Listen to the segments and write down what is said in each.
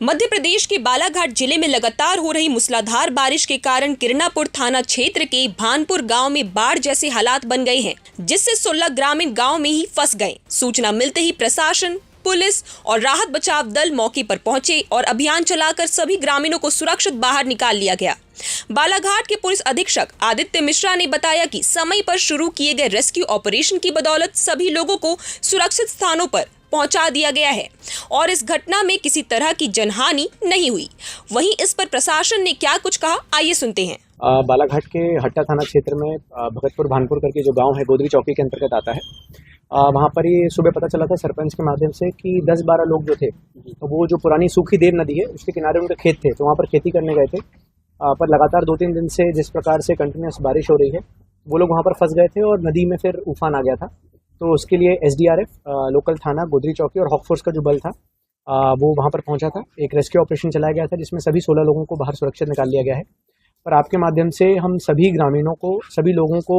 मध्य प्रदेश के बालाघाट जिले में लगातार हो रही मूसलाधार बारिश के कारण किरणापुर थाना क्षेत्र के भानपुर गांव में बाढ़ जैसे हालात बन गए हैं, जिससे 16 ग्रामीण गांव में ही फंस गए। सूचना मिलते ही प्रशासन, पुलिस और राहत बचाव दल मौके पर पहुंचे और अभियान चलाकर सभी ग्रामीणों को सुरक्षित बाहर निकाल लिया गया। बालाघाट के पुलिस अधीक्षक आदित्य मिश्रा ने बताया कि समय पर शुरू किए गए रेस्क्यू ऑपरेशन की बदौलत सभी लोगों को सुरक्षित स्थानों पर पहुंचा दिया गया है और इस घटना में किसी तरह की जनहानि नहीं हुई। वहीं इस पर प्रशासन ने क्या कुछ कहा, आइए सुनते हैं। बालाघाट के हट्टा थाना क्षेत्र में भगतपुर भानपुर करके जो गांव है गोदरी चौकी के अंतर्गत आता है, वहाँ पर ये सुबह पता चला था सरपंच के माध्यम से कि 10-12 लोग जो थे तो वो जो पुरानी सूखी देव नदी है उसके किनारे उनके खेत थे, तो वहाँ पर खेती करने गए थे। पर लगातार 2-3 दिन से जिस प्रकार से कंटिन्यूस बारिश हो रही है, वो लोग वहाँ पर फंस गए थे और नदी में फिर उफान आ गया था। तो उसके लिए SDRF, लोकल थाना गोदरी चौकी और हॉक फोर्स का जो बल था वो वहाँ पर पहुँचा था। एक रेस्क्यू ऑपरेशन चलाया गया था जिसमें सभी 16 लोगों को बाहर सुरक्षित निकाल लिया गया है। पर आपके माध्यम से हम सभी ग्रामीणों को, सभी लोगों को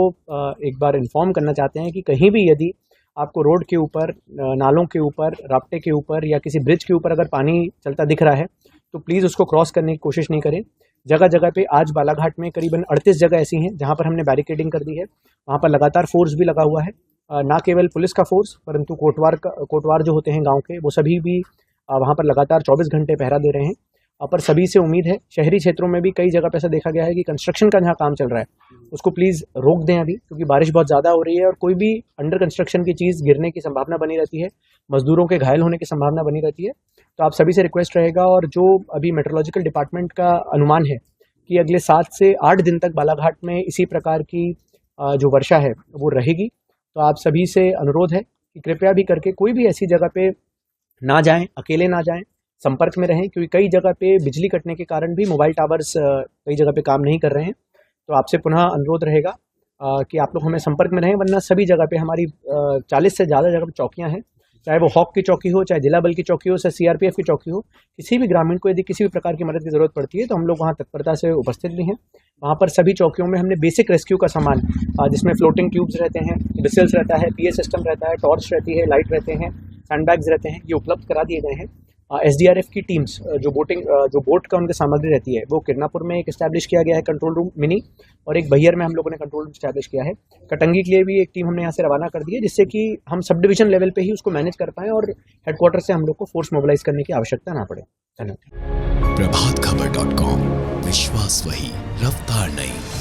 एक बार इन्फॉर्म करना चाहते हैं कि कहीं भी यदि आपको रोड के ऊपर, नालों के ऊपर, राफ्टे के ऊपर या किसी ब्रिज के ऊपर अगर पानी चलता दिख रहा है तो प्लीज़ उसको क्रॉस करने की कोशिश नहीं करें। जगह जगह पे आज बालाघाट में करीबन 38 जगह ऐसी हैं जहाँ पर हमने बैरिकेडिंग कर दी है। वहाँ पर लगातार फोर्स भी लगा हुआ है, ना केवल पुलिस का फोर्स परंतु कोटवार जो होते हैं गांव के, वो सभी भी वहाँ पर लगातार 24 घंटे पहरा दे रहे हैं। पर सभी से उम्मीद है, शहरी क्षेत्रों में भी कई जगह पे ऐसा देखा गया है कि कंस्ट्रक्शन का जहाँ काम चल रहा है उसको प्लीज़ रोक दें अभी, क्योंकि बारिश बहुत ज़्यादा हो रही है और कोई भी अंडर कंस्ट्रक्शन की चीज़ गिरने की संभावना बनी रहती है, मजदूरों के घायल होने की संभावना बनी रहती है। तो आप सभी से रिक्वेस्ट रहेगा, और जो अभी मेट्रोलॉजिकल डिपार्टमेंट का अनुमान है कि अगले 7 से 8 दिन तक बालाघाट में इसी प्रकार की जो वर्षा है वो रहेगी। तो आप सभी से अनुरोध है कि कृपया भी करके कोई भी ऐसी जगह पे ना जाएं, अकेले ना जाएं, संपर्क में रहें, क्योंकि कई जगह पे बिजली कटने के कारण भी मोबाइल टावर्स कई जगह पे काम नहीं कर रहे हैं। तो आपसे पुनः अनुरोध रहेगा कि आप लोग हमें संपर्क में रहें, वरना सभी जगह पे हमारी 40 से ज़्यादा जगह पे चौकियाँ हैं, चाहे वो हॉक की चौकी हो, चाहे जिला बल की चौकी हो, चाहे CRPF की चौकी हो। किसी भी ग्रामीण को यदि किसी भी प्रकार की मदद की ज़रूरत पड़ती है तो हम लोग वहाँ तत्परता से उपस्थित भी हैं। वहाँ पर सभी चौकियों में हमने बेसिक रेस्क्यू का सामान, जिसमें फ्लोटिंग ट्यूब्स रहते हैं, विसल्स रहता है, PA सिस्टम रहता है, टॉर्च रहती है, लाइट रहते हैं, सैंडबैग्स रहते हैं, ये उपलब्ध करा दिए गए हैं। SDRF की टीम्स जो बोट का उनकी सामग्री रहती है वो किरणापुर में एक इस्टेब्लिश किया गया है कंट्रोल रूम मिनी, और एक बहियर में हम लोगों ने कंट्रोल रूम इस्टेब्लिश किया है। कटंगी के लिए भी एक टीम हमने यहाँ से रवाना कर दी है, जिससे कि हम सब डिवीजन लेवल पे ही उसको मैनेज कर पाएं और हेडक्वार्टर से हम लोग को फोर्स मोबिलाइज करने की आवश्यकता ना पड़े। धन्यवाद। प्रभातखबर.com, विश्वास वही, रफ्तार नहीं।